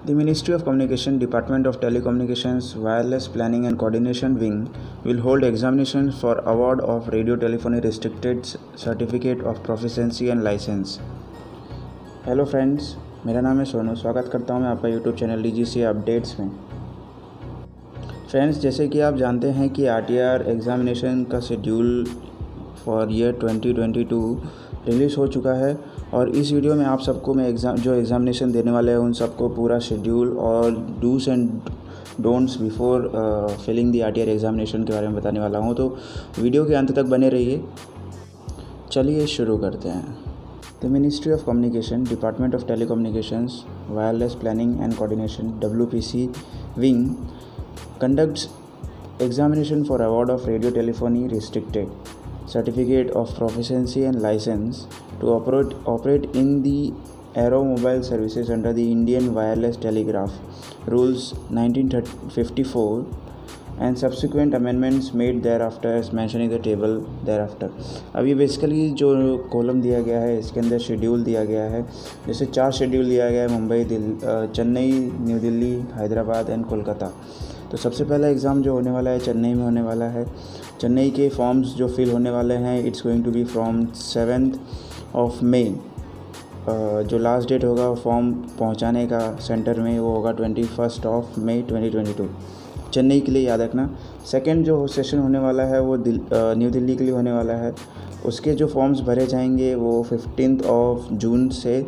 The Ministry of Communication, Department of Telecommunications, Wireless Planning and Coordination Wing will hold examinations for award of Radio Telephony Restricted Certificate of Proficiency and License. Hello friends, मेरा नाम है सोनू। स्वागत करता हूं मैं आपका YouTube channel DGC updates में। Friends, जैसे कि आप जानते हैं कि RTR एग्ज़ामिनेशन का शेड्यूल फॉर ईयर 2022 रिलीज़ हो चुका है और इस वीडियो में आप सबको मैं एग्ज़ामिनेशन देने वाले हैं उन सबको पूरा शेड्यूल और dos and don'ts before filling the RTR examination के बारे में बताने वाला हूं, तो वीडियो के अंत तक बने रहिए। चलिए शुरू करते हैं। The ministry of communication, department of telecommunications, wireless planning and coordination WPC wing conducts examination for award of radio telephony restricted certificate of proficiency and license to operate in the aeromobile services under the Indian Wireless Telegraph Rules 1954 and subsequent amendments made thereafter as mentioned in the table thereafter। अब ये basically जो column दिया गया है इसके अंदर schedule दिया गया है। जैसे 4 शेड्यूल दिया गया है, मुंबई, चेन्नई, न्यू दिल्ली, हैदराबाद एंड कोलकाता। तो सबसे पहला एग्ज़ाम जो होने वाला है चेन्नई में होने वाला है। चेन्नई के फॉर्म्स जो फिल होने वाले हैं it's going to be from 7 May. जो लास्ट डेट होगा फॉर्म पहुंचाने का सेंटर में वो होगा 21 मई 2022। चेन्नई के लिए याद रखना। सेकंड जो सेशन होने वाला है वो न्यू दिल्ली के लिए होने वाला है। उसके जो फॉर्म्स भरे जाएंगे वो 15 जून से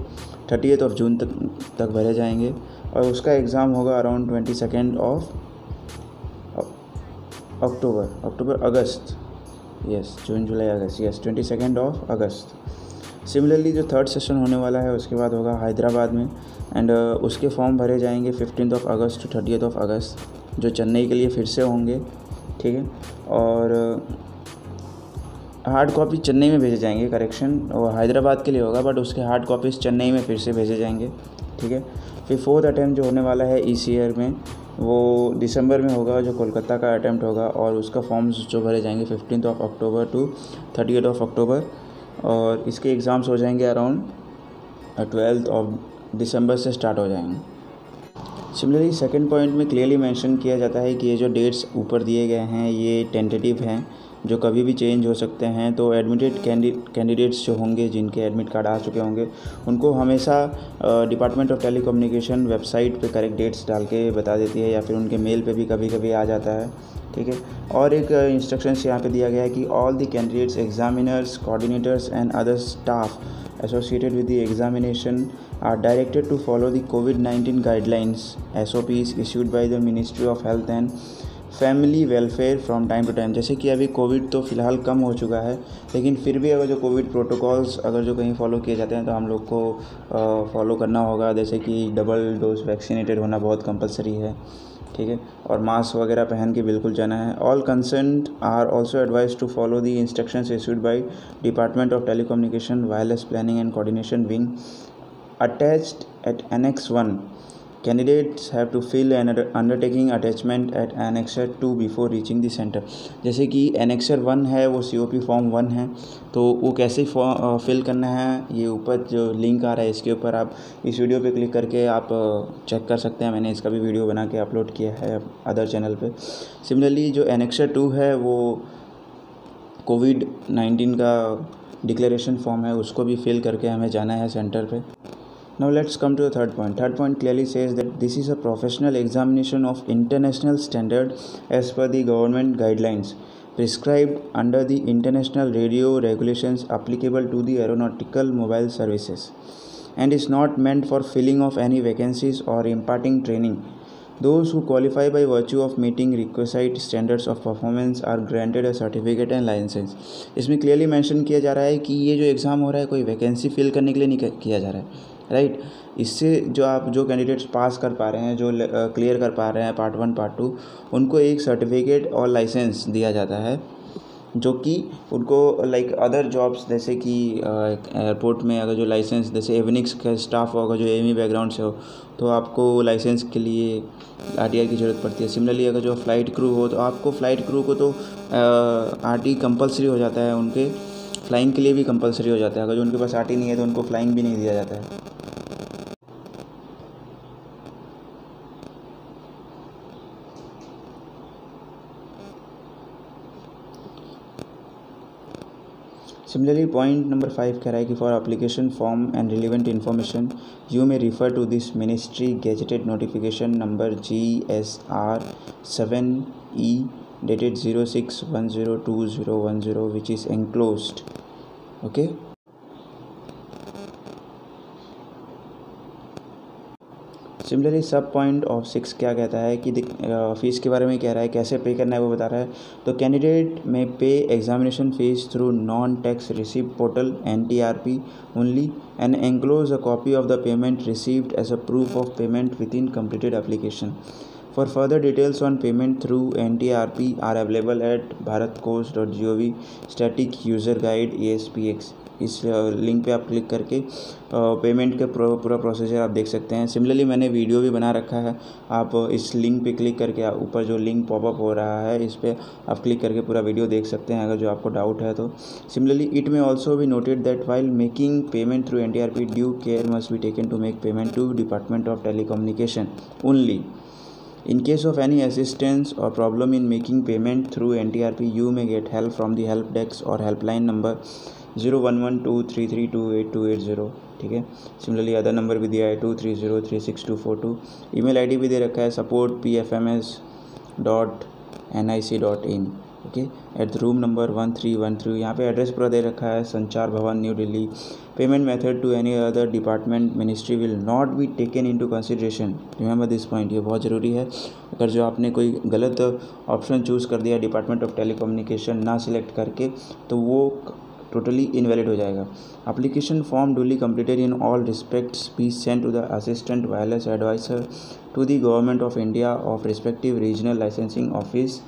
30 जून तक भरे जाएंगे और उसका एग्ज़ाम होगा अराउंड 22 अगस्त। यस, जून जुलाई अगस्त, यस 22 अगस्त। सिमिलरली जो थर्ड सेशन होने वाला है उसके बाद होगा हैदराबाद में एंड उसके फॉर्म भरे जाएंगे 15 अगस्त टू 30 अगस्त, जो चेन्नई के लिए फिर से होंगे, ठीक है। और हार्ड कॉपी चेन्नई में भेजे जाएंगे, करेक्शन, और हैदराबाद के लिए होगा बट उसके हार्ड कॉपीज़ चेन्नई में फिर से भेजे जाएंगे, ठीक है। फिर फोर्थ अटैम्प्ट जो होने वाला है इस ईयर में वो दिसंबर में होगा, जो कोलकाता का अटैम्प्ट होगा और उसका फॉर्म्स जो भरे जाएंगे 15 अक्टूबर टू 30 अक्टूबर और इसके एग्ज़ाम्स हो जाएंगे अराउंड 12 दिसंबर से स्टार्ट हो जाएंगे। सिमिलरली सेकंड पॉइंट में क्लियरली मेंशन किया जाता है कि ये जो डेट्स ऊपर दिए गए हैं ये टेंटेटिव हैं, जो कभी भी चेंज हो सकते हैं। तो एडमिटेड कैंडिडेट्स जो होंगे, जिनके एडमिट कार्ड आ चुके होंगे, उनको हमेशा डिपार्टमेंट ऑफ टेलीकम्युनिकेशन वेबसाइट पे करेक्ट डेट्स डाल के बता देती है या फिर उनके मेल पे भी कभी कभी आ जाता है, ठीक है। और एक इंस्ट्रक्शंस यहाँ पे दिया गया है कि all the candidates, examiners, coordinators and other staff associated with the examination are directed to follow the COVID-19 guidelines SOPs issued by the Ministry of Health and Family Welfare from time to time। जैसे कि अभी Covid तो फ़िलहाल कम हो चुका है, लेकिन फिर भी अगर जो कोविड प्रोटोकॉल्स अगर जो कहीं फॉलो किए जाते हैं तो हम लोग को फॉलो करना होगा। जैसे कि डबल डोज वैक्सीनेटेड होना बहुत कंपलसरी है, ठीक है, और मास्क वगैरह पहन के बिल्कुल जाना है। All concerned are also advised to follow the instructions issued by department of telecommunication, wireless planning and coordination wing attached at Annex 1। Candidates have to fill an undertaking attachment at Annexure 2 before reaching the centre. जैसे कि Annexure 1 है वो COP form 1 है, तो वो कैसे fill करना है ये ऊपर जो लिंक आ रहा है इसके ऊपर आप इस वीडियो पे क्लिक करके आप चेक कर सकते हैं। मैंने इसका भी वीडियो बना के अपलोड किया है अदर चैनल पे। सिमिलरली जो Annexure 2 है वो COVID-19 का डिक्लेरेशन फॉर्म है, उसको भी फिल करके हमें जाना है सेंटर पे। Now let's come to the third point. Third point clearly says that this is a professional examination of international standard as per the government guidelines prescribed under the international radio regulations applicable to the aeronautical mobile services and is not meant for filling of any vacancies or imparting training. Those who qualify by virtue of meeting requisite standards of performance are granted a certificate and license। इसमें clearly mention किया जा रहा है कि ये जो exam हो रहा है कोई वैकेंसी फिल करने के लिए नहीं किया जा रहा है, राइट। इससे जो कैंडिडेट्स पास कर पा रहे हैं, जो क्लियर कर पा रहे हैं पार्ट 1 पार्ट 2, उनको एक सर्टिफिकेट और लाइसेंस दिया जाता है, जो कि उनको लाइक अदर जॉब्स जैसे कि एयरपोर्ट में अगर जो लाइसेंस, जैसे एविनिक्स का स्टाफ होगा जो एमी बैकग्राउंड से हो तो आपको लाइसेंस के लिए RTR की ज़रूरत पड़ती है। सिमिलरली अगर जो फ़्लाइट क्रू हो तो आपको फ़्लाइट क्रू को तो RT कंपलसरी हो जाता है, उनके फ़्लाइंग के लिए भी कंपलसरी हो जाता है। अगर जो उनके पास RT नहीं है तो उनको फ़्लाइंग भी नहीं दिया जाता है। Similarly, point number 5 कह रहा है कि for application form and relevant information you may refer to this ministry gazetted notification number GSR 7E dated 06/10/2010 which is enclosed. Okay. Similarly सब पॉइंट ऑफ 6 क्या कहता है कि फ़ीस के बारे में कह रहा है, कैसे पे करना है वो बता रहा है। तो कैंडिडेट में pay examination fee through non tax receipt portal NTRP only and enclose a copy of the payment received as a proof of payment with in completed application. For further details on payment through NTRP are available at bharatcoach.gov static user guide ASPX। इस link पे आप click करके payment का पूरा procedure आप देख सकते हैं। सिमिलरली मैंने वीडियो भी बना रखा है, आप इस लिंक पे क्लिक करके ऊपर जो लिंक पॉपअप हो रहा है इस पर आप क्लिक करके पूरा वीडियो देख सकते हैं अगर जो आपको डाउट है तो। सिमिलरली इट में ऑल्सो भी noted that while making payment through NTRP due care must be taken to make payment to department of telecommunication only. In case of any assistance or problem in making payment through NTRP, you may get help from the help desk or helpline number 0112332880। ठीक है। Similarly other number भी दिया है 23036242। Email ID भी दे रखा है support@pfms.nic.in। Okay, at room number 1313। यहाँ पे एड्रेस पूरा दे रखा है, Sanchar Bhawan new Delhi. Payment method to any other department ministry will not be taken into consideration. Remember this point, ये बहुत ज़रूरी है। अगर जो आपने कोई गलत ऑप्शन चूज़ कर दिया डिपार्टमेंट ऑफ टेलीकम्युनिकेशन ना सिलेक्ट करके, तो वो टोटली इनवैलिड हो जाएगा। Application form duly completed in all respects be sent to the assistant wireless adviser to the government of India of respective regional licensing office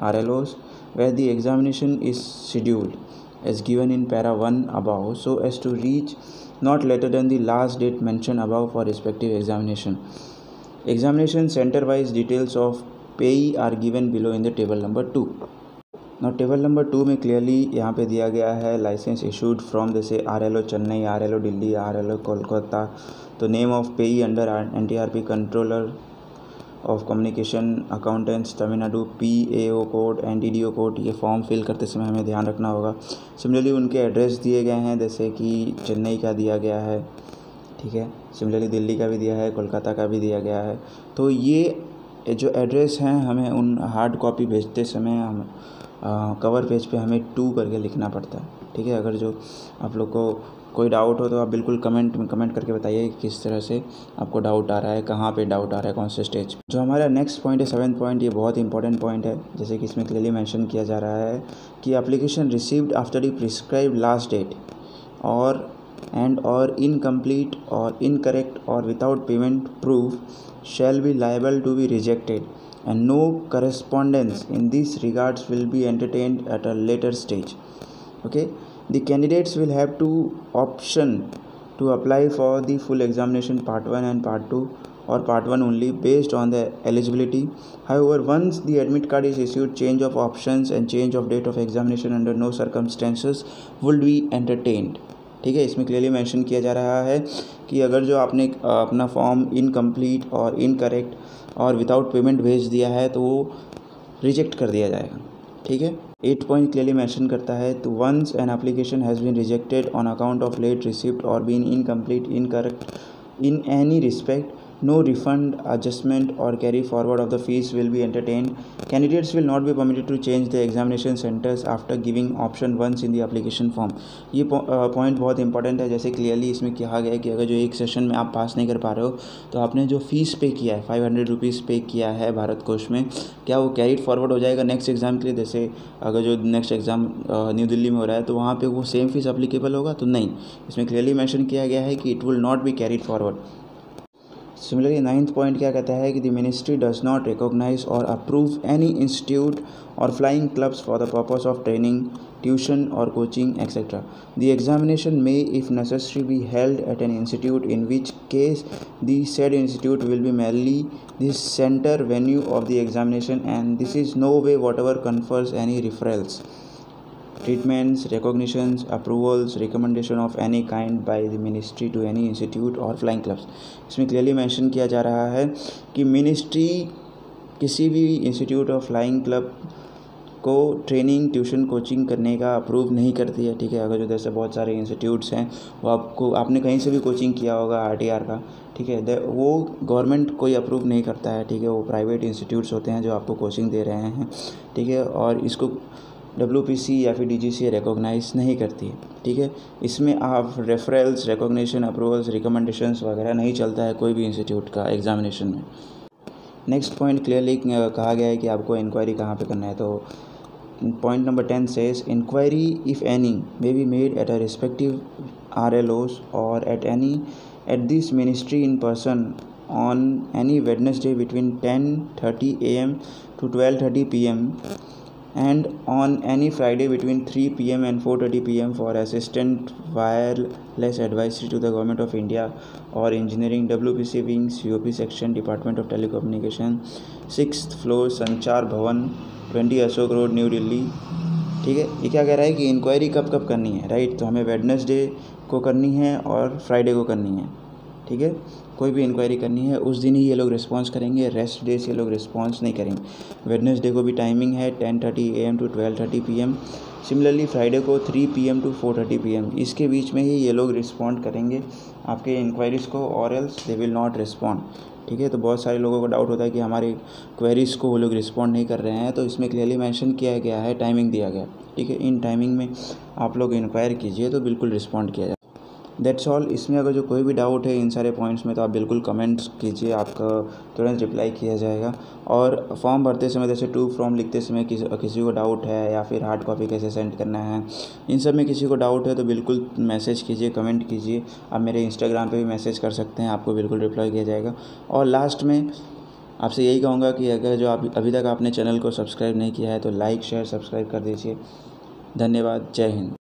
RLOs where the examination is scheduled as given in para 1 above so as to reach not later than the last date mentioned above for respective examination. Examination center wise details of payee are given below in the table number 2. Now table number 2 में clearly यहाँ पे दिया गया है license issued from जैसे RLO Chennai, RLO Delhi, RLO Kolkata. तो name of पेई under NTRP controller of communication accountants Tamil Nadu, PAO code, NTDO code. ये फॉर्म फिल करते समय हमें ध्यान रखना होगा। सिमिलरली उनके एड्रेस दिए गए हैं, जैसे कि चेन्नई का दिया गया है, ठीक है। सिमिलरली दिल्ली का भी दिया है, कोलकाता का भी दिया गया है। तो ये जो एड्रेस हैं हमें उन हार्ड कॉपी भेजते समय हम कवर पेज पे हमें 2 करके लिखना पड़ता है, ठीक है। अगर जो आप लोग को कोई डाउट हो तो आप बिल्कुल कमेंट करके बताइए किस तरह से आपको डाउट आ रहा है, कहाँ पे डाउट आ रहा है, कौन से स्टेज। जो हमारा नेक्स्ट पॉइंट है 7th पॉइंट, ये बहुत इंपॉर्टेंट पॉइंट है। जैसे कि इसमें क्लियरली मेंशन किया जा रहा है कि application received after the prescribed last date और इनकम्प्लीट और इनकरेक्ट और without payment proof shall be liable to be rejected and no correspondence in these regards will be entertained at a later stage. Okay, the candidates will have to option to apply for the full examination part 1 and part 2 or part 1 only based on the eligibility. However, once the admit card is issued, change of options and change of date of examination under no circumstances will be entertained. ठीक है। इसमें clearly mention किया जा रहा है कि अगर जो आपने अपना फॉर्म इनकम्प्लीट और इनकरेक्ट और विदाउट पेमेंट भेज दिया है तो वो रिजेक्ट कर दिया जाएगा, ठीक है। 8 पॉइंट क्लियरली मेंशन करता है तो once an application has been rejected on account of late receipt और been incomplete incorrect in any respect, no refund, adjustment or carry forward of the fees will be entertained. Candidates will not be permitted to change the examination centers after giving option once in the application form. ये point बहुत important है। जैसे clearly इसमें कहा गया है कि अगर जो एक सेशन में आप पास नहीं कर पा रहे हो तो आपने जो फ़ीस पे किया है 500 रुपीज़ पे किया है भारत कोश में, क्या वो कैरीड फॉरवर्ड हो जाएगा नेक्स्ट एग्ज़ाम के लिए? जैसे अगर जो नेक्स्ट एग्ज़ाम न्यू दिल्ली में हो रहा है तो वहाँ पे वो सेम फीस अप्लीकेबल होगा? तो नहीं, इसमें क्लियरली मेंशन किया गया है कि it will not be carried forward. Similarly 9th point क्या कहता है कि the ministry does not recognise or approve any institute or flying clubs for the purpose of training, tuition or coaching etcetera. The examination may if necessary be held at an institute in which case the said institute will be merely the center venue of the examination and this is no way whatever confers any referrals, treatments, recognitions, approvals, recommendation of any kind by the ministry to any institute or flying clubs। इसमें clearly mention किया जा रहा है कि ministry किसी भी institute or flying club को training tuition coaching करने का अप्रूव नहीं करती है, ठीक है। अगर जो जैसे बहुत सारे इंस्टीट्यूट्स हैं वो आपने कहीं से भी कोचिंग किया होगा RTR का, ठीक है, वो गवर्नमेंट कोई अप्रूव नहीं करता है, ठीक है। वो प्राइवेट इंस्टीट्यूट्स होते हैं जो आपको कोचिंग दे रहे हैं, ठीक है, और इसको WPC या फिर DGCA रिकॉग्नाइज़ नहीं करती है, ठीक है। इसमें आप रेफरल्स, रिकॉग्निशन, अप्रूवल्स, रिकमेंडेशंस वगैरह नहीं चलता है कोई भी इंस्टीट्यूट का एग्जामिनेशन में। नेक्स्ट पॉइंट क्लियरली कहा गया है कि आपको इंक्वायरी कहाँ पे करना है। तो point number 10 says inquiry if any may be made at a respective RLOs or at this ministry in person on any Wednesday between 10:30 AM to 12:30 PM and on any Friday between 3 PM and 4:30 PM for assistant wireless advisory to the Government of India or engineering WPC wing COP section Department of Telecommunication 6th floor संचार भवन 20 Ashok road new Delhi, ठीक है। ये क्या कह रहा है कि इंक्वायरी कब कब करनी है, राइट। तो हमें वेडनेसडे को करनी है और फ्राइडे को करनी है, ठीक है। कोई भी इंक्वायरी करनी है उस दिन ही ये लोग रिस्पॉन्स करेंगे, रेस्ट डे से ये लोग रिस्पॉन्स नहीं करेंगे। वेडनेसडे को भी टाइमिंग है 10:30 AM to 12:30 PM। Similarly Friday को 3 PM to 4:30 PM। इसके बीच में ही ये लोग रिस्पॉन्ड करेंगे आपके इंक्वायरीज़ को, और else they will not respond, ठीक है। तो बहुत सारे लोगों को डाउट होता है कि हमारी क्वेरीज़ को वो लोग रिस्पॉन्ड नहीं कर रहे हैं, तो इसमें क्लियरली मेंशन किया गया है, टाइमिंग दिया गया, ठीक है। इन टाइमिंग में आप लोग इंक्वायर कीजिए तो बिल्कुल रिस्पॉन्ड किया जाए। That's all. इसमें अगर जो कोई भी डाउट है इन सारे पॉइंट्स में तो आप बिल्कुल कमेंट्स कीजिए, आपका तुरंत रिप्लाई किया जाएगा। और फॉर्म भरते समय जैसे टू फॉर्म लिखते समय किसी को डाउट है या फिर हार्ड कॉपी कैसे सेंड करना है, इन सब में किसी को डाउट है तो बिल्कुल मैसेज कीजिए, कमेंट कीजिए। आप मेरे इंस्टाग्राम पे भी मैसेज कर सकते हैं, आपको बिल्कुल रिप्लाई किया जाएगा। और लास्ट में आपसे यही कहूँगा कि अगर जो आप अभी तक आपने चैनल को सब्सक्राइब नहीं किया है तो लाइक शेयर सब्सक्राइब कर दीजिए। धन्यवाद। जय हिंद।